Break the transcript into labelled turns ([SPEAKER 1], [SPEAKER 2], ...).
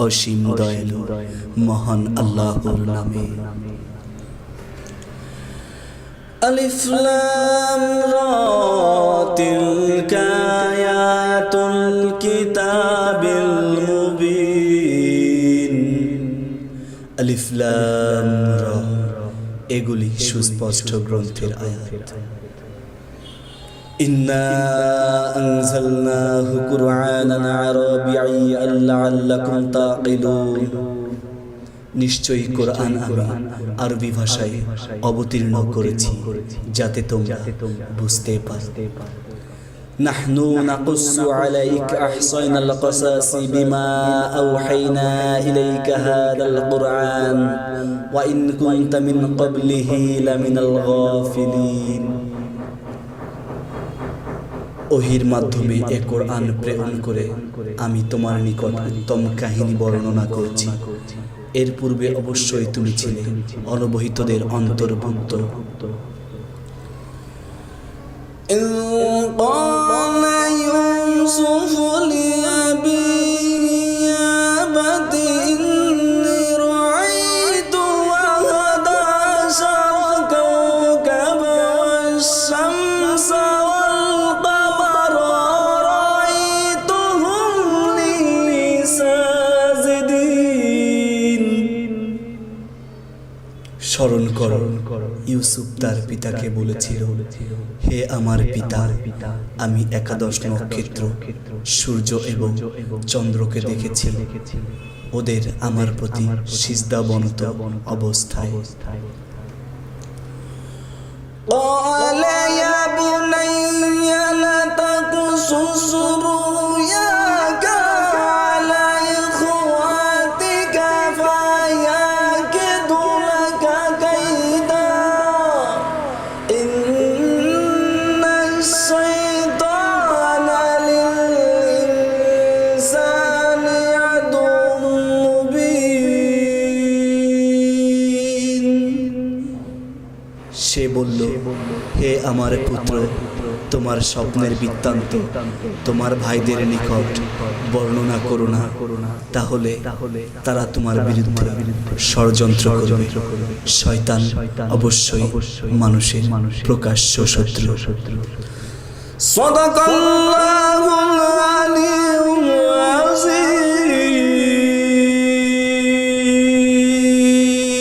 [SPEAKER 1] অসীম দয়ালু মহান আল্লাহর নামে। আলিফ লাম রা তিলকা আয়াতুল কিতাবিল মুবিন। আলিফ লাম রা, এগুলি সুস্পষ্ট গ্রন্থের আয়াত। ইন্না আনজালনাহু কুরআনান আরাবিয়্যান লাআল্লাকুম তাকিলুন। নিশ্চয়ই কোরআন আমি আরবি ভাষায় অবতীর্ণ করেছি যাতে তোমরা বুঝতে পারো। নাহনু নাকুসু আলাইকা আহসানাল কসাসি বিমা আওহাইনা ইলাইকা হাদাল কুরআন ওয়া ইন কুনতা মিন ক্বাবলিহি লামিনাল গাফিলিন। ওহির মাধ্যমে এ কোরআন প্রেরণ করে আমি তোমার নিকট উত্তম কাহিনী বর্ণনা করছি। এর পূর্বে অবশ্যই তুমি ছিলে অনবহিতদের অন্তর্ভুক্ত। স্মরণ করো, ইউসুফ তার পিতাকে বলেছিল, হে আমার পিতা, আমি একাদশ নক্ষত্র, সূর্য এবং চন্দ্রকে দেখেছি, ওদের আমার প্রতি সিজদাবনত অবস্থায়। সে বলল, হে আমার পুত্র, তোমার স্বপ্নের বৃত্তান্ত তোমার ভাইদের নিকট বর্ণনা করো না, তাহলে তারা তোমার বিরুদ্ধে ষড়যন্ত্র করবে। শয়তান অবশ্যই মানুষের প্রকাশ্য শত্রু। সাদাকাল্লাহুল আলিয়্যুল